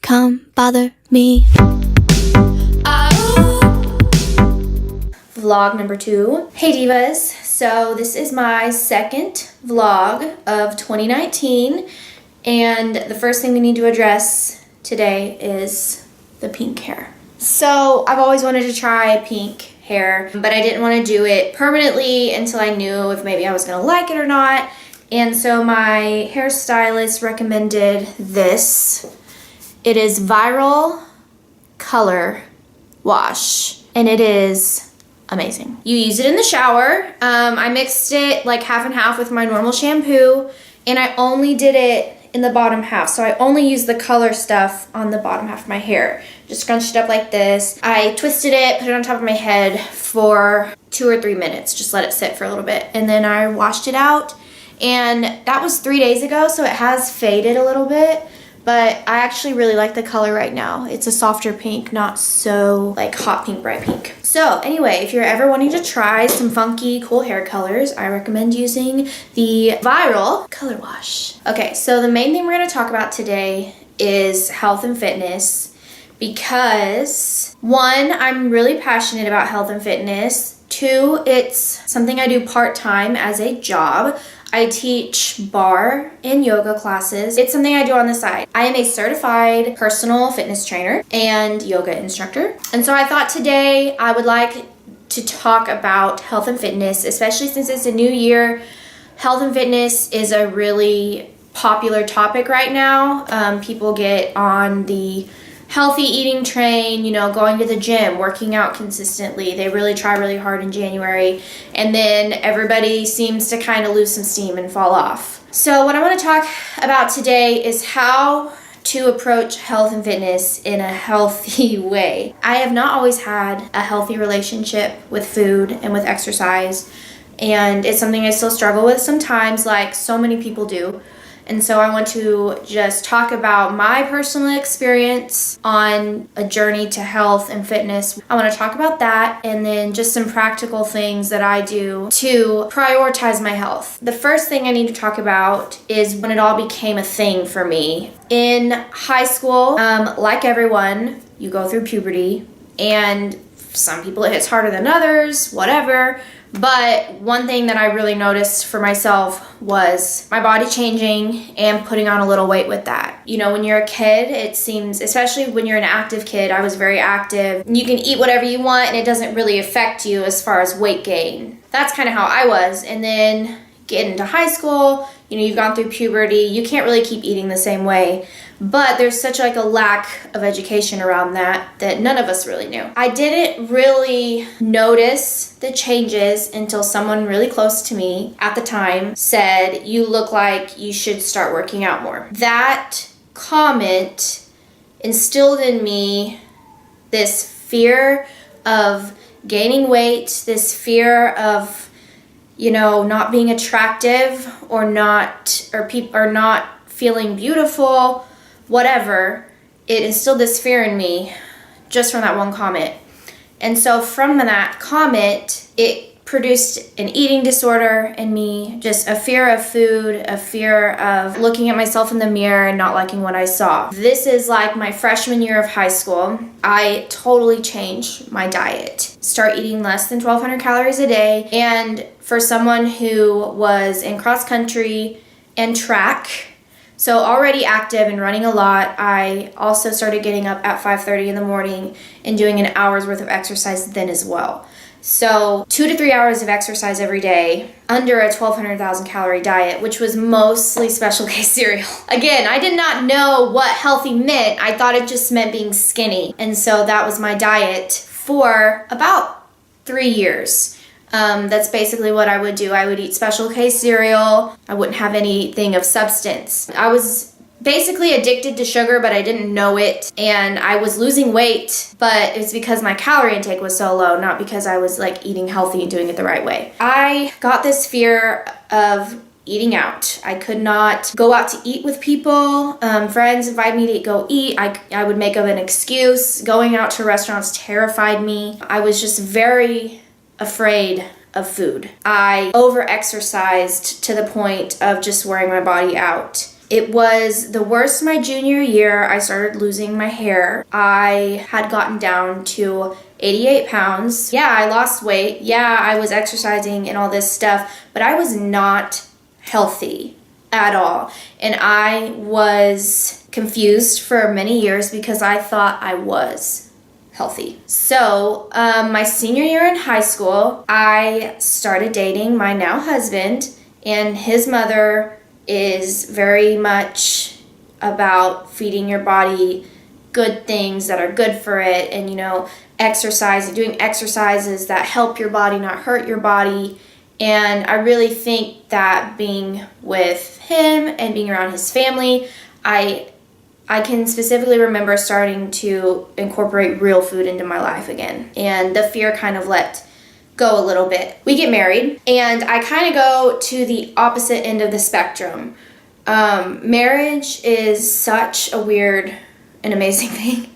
Come bother me. Vlog number 2. Hey divas, so this is my second vlog of 2019 and the first thing we need to address today is the pink hair. So I've always wanted to try pink hair, but I didn't want to do it permanently until I knew if maybe I was gonna like it or not. And so my hairstylist recommended this. It is Viral Colorwash and it is amazing. You use it in the shower. I mixed it like half and half with my normal shampoo and I only did it in the bottom half. So I only used the color stuff on the bottom half of my hair. Just scrunched it up like this. I twisted it, put it on top of my head for 2 or 3 minutes. Just let it sit for a little bit. And then I washed it out and that was 3 days ago. So it has faded a little bit. But I actually really like the color right now. It's a softer pink, not so like hot pink, bright pink. So anyway, if you're ever wanting to try some funky, cool hair colors, I recommend using the Viral Colorwash. Okay, so the main thing we're gonna talk about today is health and fitness because 1, I'm really passionate about health and fitness. 2, it's something I do part-time as a job. I teach barre and yoga classes. It's something I do on the side. I am a certified personal fitness trainer and yoga instructor. And so I thought today I would like to talk about health and fitness, especially since it's a new year. Health and fitness is a really popular topic right now. People get on the healthy eating train, you know, going to the gym, working out consistently. They really try really hard in January and then everybody seems to kind of lose some steam and fall off. So what I want to talk about today is how to approach health and fitness in a healthy way. I have not always had a healthy relationship with food and with exercise, and it's something I still struggle with sometimes, like so many people do. And so I want to just talk about my personal experience on a journey to health and fitness. I want to talk about that and then just some practical things that I do to prioritize my health. The first thing I need to talk about is when it all became a thing for me. In high school, like everyone, you go through puberty and some people it hits harder than others, whatever. But one thing that I really noticed for myself was my body changing and putting on a little weight with that. You know, when you're a kid, it seems, especially when you're an active kid, I was very active. You can eat whatever you want and it doesn't really affect you as far as weight gain. That's kind of how I was. And then get into high school, you know, you've gone through puberty, you can't really keep eating the same way. But there's such like a lack of education around that none of us really knew. I didn't really notice the changes until someone really close to me at the time said, "You look like you should start working out more." That comment instilled in me this fear of gaining weight, this fear of, you know, not being attractive or not feeling beautiful, whatever. It instilled this fear in me just from that one comment. And so from that comment, it produced an eating disorder in me, just a fear of food, a fear of looking at myself in the mirror and not liking what I saw. This is like my freshman year of high school. I totally changed my diet. Start eating less than 1,200 calories a day. And for someone who was in cross country and track, so already active and running a lot, I also started getting up at 5:30 in the morning and doing an hour's worth of exercise then as well. So 2 to 3 hours of exercise every day under a 1,200,000 calorie diet, which was mostly Special K cereal. Again, I did not know what healthy meant. I thought it just meant being skinny. And so that was my diet for about 3 years. That's basically what I would do. I would eat Special K cereal. I wouldn't have anything of substance. I was basically addicted to sugar, but I didn't know it. And I was losing weight, but it's because my calorie intake was so low, not because I was like eating healthy and doing it the right way. I got this fear of eating out. I could not go out to eat with people. Friends invited me to go eat. I would make up an excuse. Going out to restaurants terrified me. I was just very afraid of food. I over-exercised to the point of just wearing my body out. It was the worst my junior year. I started losing my hair. I had gotten down to 88 pounds. Yeah, I lost weight. Yeah, I was exercising and all this stuff, but I was not healthy at all. And I was confused for many years because I thought I was healthy. So my senior year in high school, I started dating my now husband, and his mother is very much about feeding your body good things that are good for it, and doing exercises that help your body, not hurt your body. And I really think that being with him and being around his family, I can specifically remember starting to incorporate real food into my life again. And the fear kind of let go a little bit. We get married, and I kind of go to the opposite end of the spectrum. Marriage is such a weird and amazing thing.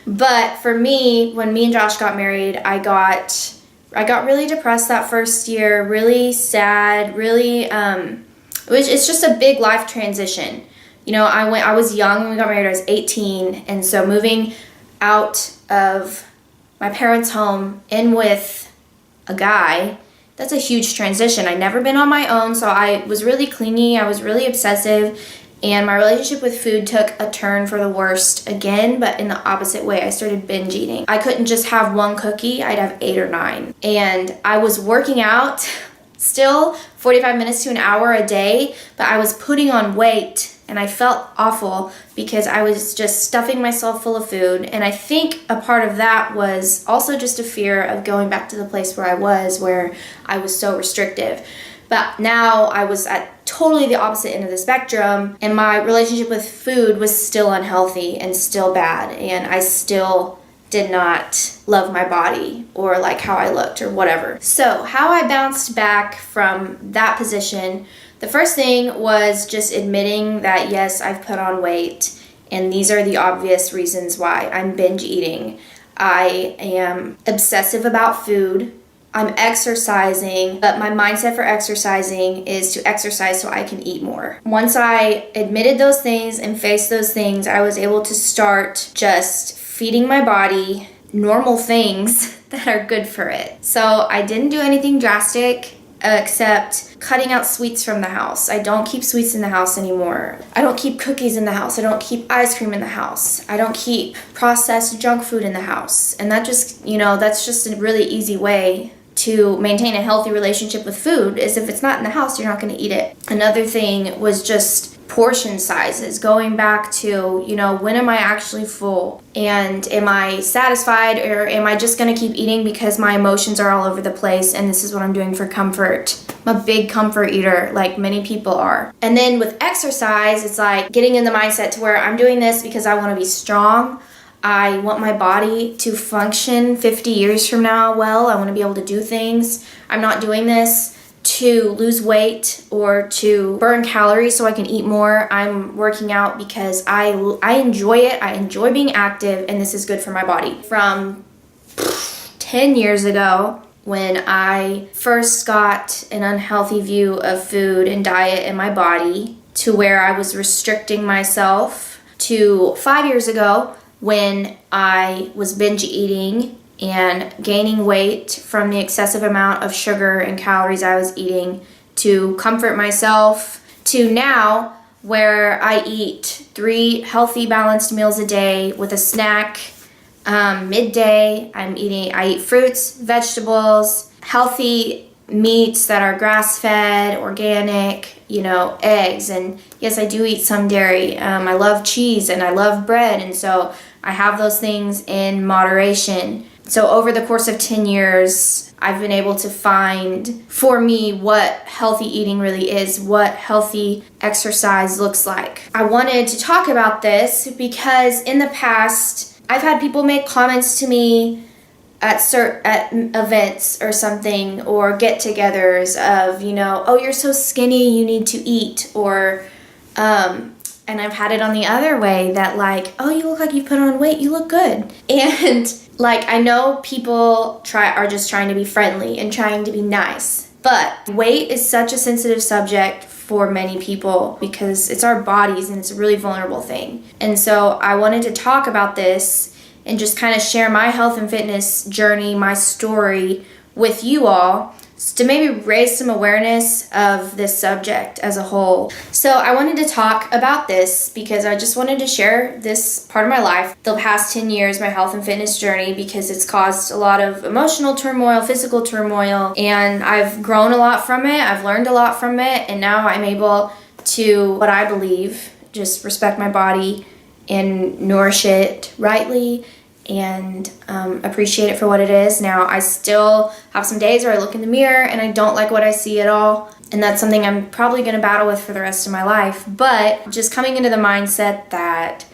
But for me, when me and Josh got married, I got really depressed that first year, really sad, really, it's just a big life transition. I was young when we got married. I was 18, and so moving out of my parents' home in with a guy, that's a huge transition. I'd never been on my own, so I was really clingy, I was really obsessive, and my relationship with food took a turn for the worst again, but in the opposite way. I started binge eating. I couldn't just have one cookie, I'd have 8 or 9. And I was working out still 45 minutes to an hour a day, but I was putting on weight. And I felt awful because I was just stuffing myself full of food. And I think a part of that was also just a fear of going back to the place where I was so restrictive. But now I was at totally the opposite end of the spectrum, and my relationship with food was still unhealthy and still bad. And I still did not love my body or like how I looked or whatever. So how I bounced back from that position, the first thing was just admitting that, yes, I've put on weight, and these are the obvious reasons why. I'm binge eating. I am obsessive about food. I'm exercising, but my mindset for exercising is to exercise so I can eat more. Once I admitted those things and faced those things, I was able to start just feeding my body normal things that are good for it. So I didn't do anything drastic except cutting out sweets from the house. I don't keep sweets in the house anymore. I don't keep cookies in the house. I don't keep ice cream in the house. I don't keep processed junk food in the house. And that just, that's just a really easy way to maintain a healthy relationship with food, is if it's not in the house, you're not going to eat it. Another thing was just portion sizes, going back to, when am I actually full? And am I satisfied, or am I just going to keep eating because my emotions are all over the place and this is what I'm doing for comfort? I'm a big comfort eater, like many people are. And then with exercise, it's like getting in the mindset to where I'm doing this because I want to be strong. I want my body to function 50 years from now well. I want to be able to do things. I'm not doing this to lose weight or to burn calories so I can eat more. I'm working out because I enjoy it. I enjoy being active, and this is good for my body. From 10 years ago, when I first got an unhealthy view of food and diet in my body, to where I was restricting myself, to 5 years ago when I was binge eating and gaining weight from the excessive amount of sugar and calories I was eating to comfort myself, to now where I eat 3 healthy balanced meals a day with a snack. Midday I eat fruits, vegetables, healthy meats that are grass-fed, organic, eggs, and yes, I do eat some dairy. I love cheese and I love bread, and so I have those things in moderation. So over the course of 10 years, I've been able to find for me what healthy eating really is, what healthy exercise looks like. I wanted to talk about this because in the past, I've had people make comments to me at events or something, or get-togethers of, oh, you're so skinny, you need to eat, or and I've had it on the other way that like, oh, you look like you've put on weight, you look good. And like, I know people are just trying to be friendly and trying to be nice, but weight is such a sensitive subject for many people because it's our bodies and it's a really vulnerable thing. And so I wanted to talk about this and just kind of share my health and fitness journey, my story with you all, to maybe raise some awareness of this subject as a whole. So I wanted to talk about this because I just wanted to share this part of my life, the past 10 years, my health and fitness journey, because it's caused a lot of emotional turmoil, physical turmoil, and I've grown a lot from it. I've learned a lot from it, and now I'm able to, what I believe, just respect my body and nourish it rightly and appreciate it for what it is. Now, I still have some days where I look in the mirror and I don't like what I see at all, and that's something I'm probably going to battle with for the rest of my life. But just coming into the mindset that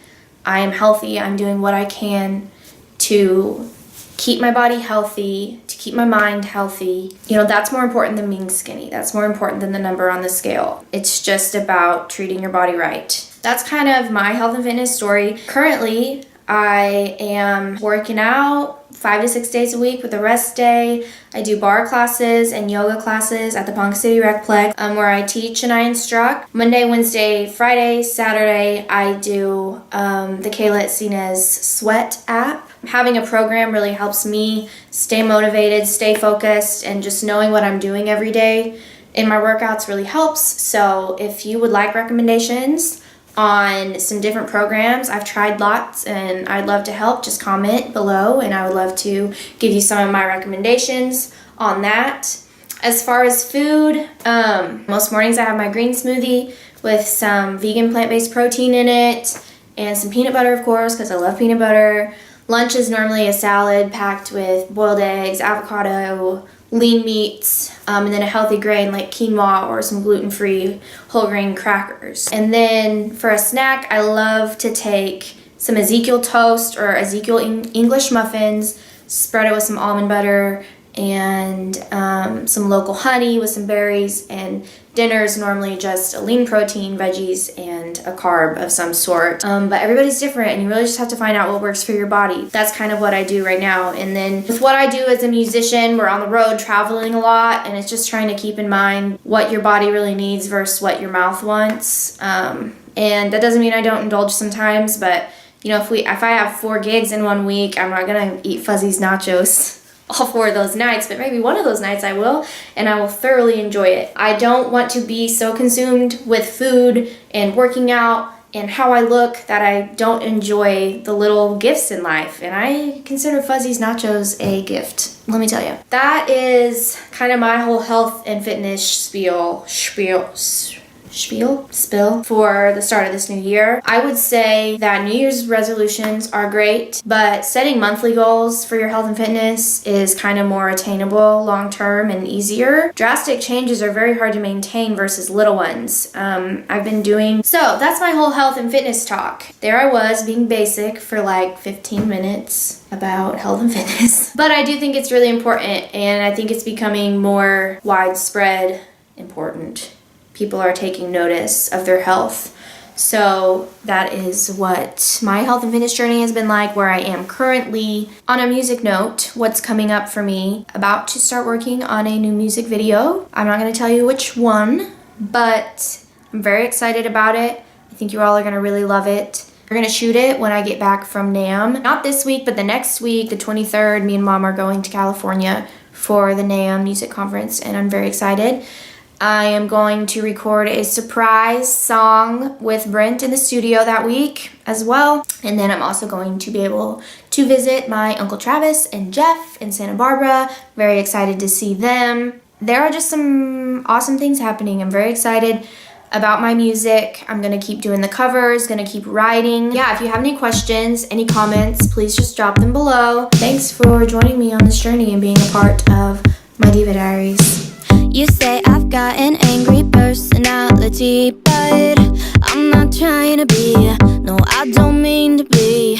I am healthy, I'm doing what I can to keep my body healthy, to keep my mind healthy, that's more important than being skinny. That's more important than the number on the scale. It's just about treating your body right. That's kind of my health and fitness story. Currently, I am working out 5 to 6 days a week with a rest day. I do bar classes and yoga classes at the Ponca City Recplex, where I teach and I instruct. Monday, Wednesday, Friday, Saturday, I do the Kayla Sinez Sweat app. Having a program really helps me stay motivated, stay focused, and just knowing what I'm doing every day in my workouts really helps. So if you would like recommendations on some different programs, I've tried lots and I'd love to help, just comment below and I would love to give you some of my recommendations on that. As far as food, most mornings I have my green smoothie with some vegan plant-based protein in it and some peanut butter, of course, because I love peanut butter. Lunch is normally a salad packed with boiled eggs, avocado, lean meats, and then a healthy grain like quinoa or some gluten-free whole grain crackers. And then for a snack, I love to take some Ezekiel toast or Ezekiel English muffins, spread it with some almond butter and some local honey with some berries, and dinner is normally just a lean protein, veggies, and a carb of some sort. But everybody's different and you really just have to find out what works for your body. That's kind of what I do right now. And then with what I do as a musician, we're on the road traveling a lot, and it's just trying to keep in mind what your body really needs versus what your mouth wants. And that doesn't mean I don't indulge sometimes, but if I have 4 gigs in 1 week, I'm not gonna eat Fuzzy's nachos all 4 of those nights, but maybe one of those nights I will, and I will thoroughly enjoy it. I don't want to be so consumed with food and working out and how I look that I don't enjoy the little gifts in life, and I consider Fuzzy's nachos a gift. Let me tell you. That is kind of my whole health and fitness spiel for the start of this new year. I would say that New Year's resolutions are great, but setting monthly goals for your health and fitness is kind of more attainable long term and easier. Drastic changes are very hard to maintain versus little ones. So that's my whole health and fitness talk. There I was being basic for like 15 minutes about health and fitness. But I do think it's really important, and I think it's becoming more widespread important. People are taking notice of their health. So that is what my health and fitness journey has been like, where I am currently. On a music note, what's coming up for me, about to start working on a new music video. I'm not going to tell you which one, but I'm very excited about it. I think you all are going to really love it. We're going to shoot it when I get back from NAMM. Not this week, but the next week, the 23rd, me and Mom are going to California for the NAMM music conference, and I'm very excited. I am going to record a surprise song with Brent in the studio that week as well. And then I'm also going to be able to visit my Uncle Travis and Jeff in Santa Barbara. Very excited to see them. There are just some awesome things happening. I'm very excited about my music. I'm going to keep doing the covers, going to keep writing. Yeah, if you have any questions, any comments, please just drop them below. Thanks for joining me on this journey and being a part of my Diva Diaries. You say I've got an angry personality, but I'm not trying to be. No, I don't mean to be.